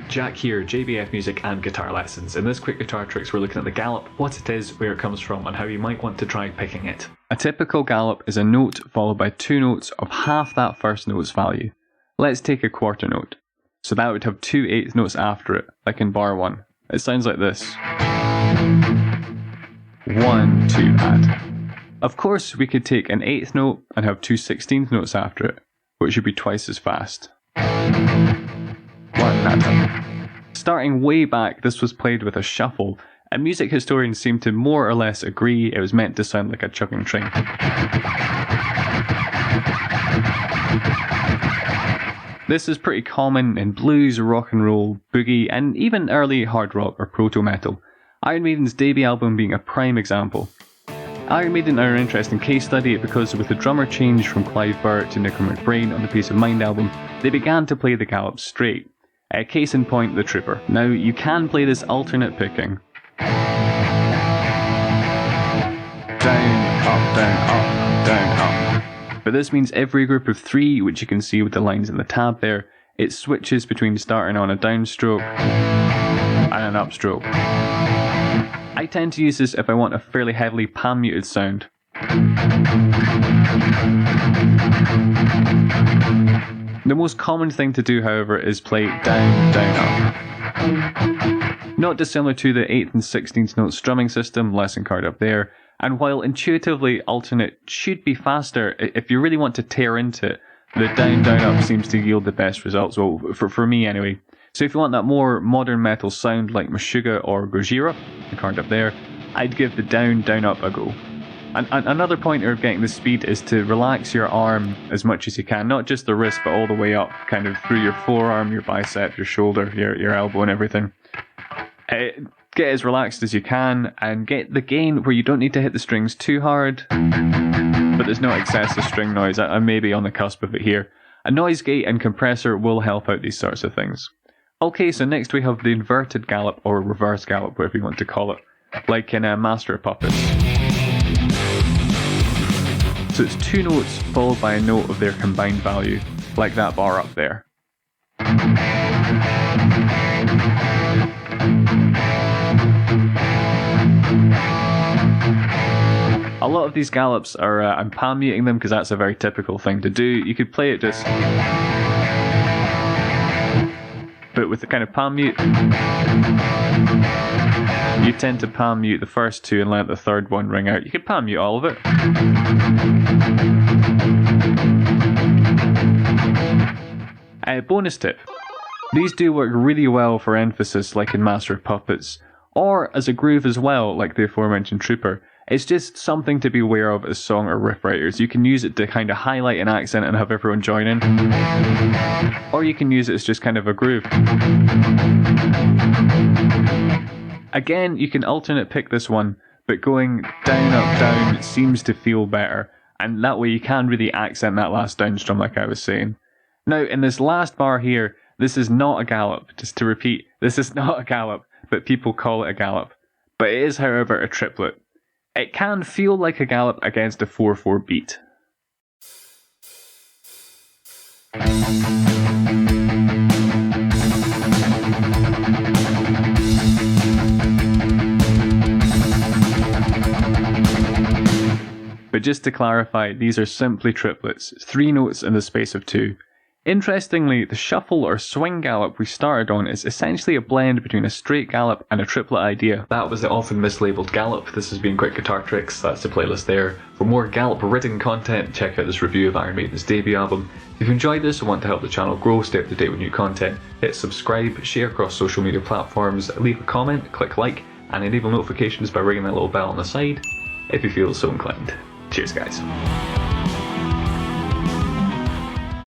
Jack here, JBF Music and Guitar Lessons. In this quick guitar tricks we're looking at the gallop, what it is, where it comes from and how you might want to try picking it. A typical gallop is a note followed by two notes of half that first note's value. Let's take a quarter note. So that would have 2 eighth notes after it, like in bar 1. It sounds like this. 1, 2, add. Of course we could take an 8th note and have 2 16th notes after it, which would be twice as fast. 1, add. Starting way back, this was played with a shuffle, and music historians seem to more or less agree it was meant to sound like a chugging train. This is pretty common in blues, rock and roll, boogie, and even early hard rock or proto-metal, Iron Maiden's debut album being a prime example. Iron Maiden are an interesting case study because with the drummer change from Clive Burr to Nico McBrain on the Peace of Mind album, they began to play the gallop straight. Case in point, the Trooper. Now, you can play this alternate picking. Down, up, down, up. But this means every group of 3, which you can see with the lines in the tab there, it switches between starting on a downstroke and an upstroke. I tend to use this if I want a fairly heavily pan-muted sound. The most common thing to do, however, is play down, down, up. Not dissimilar to the 8th and 16th note strumming system, lesson card up there, and while intuitively alternate should be faster, if you really want to tear into it, the down, down, up seems to yield the best results, well, for me anyway. So if you want that more modern metal sound like Meshuggah or Gojira, the card up there, I'd give the down, down, up a go. And another pointer of getting the speed is to relax your arm as much as you can, not just the wrist but all the way up, kind of through your forearm, your bicep, your shoulder, your elbow and everything. Get as relaxed as you can and get the gain where you don't need to hit the strings too hard, but there's no excessive string noise. I may be on the cusp of it here. A noise gate and compressor will help out these sorts of things. Okay, so next we have the inverted gallop or reverse gallop, whatever you want to call it, like in Master of Puppets. So it's 2 notes followed by a note of their combined value, like that bar up there. A lot of these gallops are, I'm palm muting them because that's a very typical thing to do. You could play it just... But with the kind of palm mute, you tend to palm mute the first 2 and let the third one ring out. You could palm mute all of it. Bonus tip. These do work really well for emphasis like in Master of Puppets, or as a groove as well like the aforementioned Trooper. It's just something to be aware of as song or riff writers. You can use it to kind of highlight an accent and have everyone join in. Or you can use it as just kind of a groove. Again, you can alternate pick this one, but going down, up, down seems to feel better. And that way you can really accent that last down strum like I was saying. Now, in this last bar here, this is not a gallop. Just to repeat, this is not a gallop, but people call it a gallop. But it is, however, a triplet. It can feel like a gallop against a 4/4 beat. But just to clarify, these are simply triplets, 3 notes in the space of 2. Interestingly, the shuffle or swing gallop we started on is essentially a blend between a straight gallop and a triplet idea. That was the often mislabeled gallop. This has been Quick Guitar Tricks, that's the playlist there. For more gallop written content, check out this review of Iron Maiden's debut album. If you enjoyed this and want to help the channel grow, stay up to date with new content, hit subscribe, share across social media platforms, leave a comment, click like, and enable notifications by ringing that little bell on the side if you feel so inclined. Cheers guys.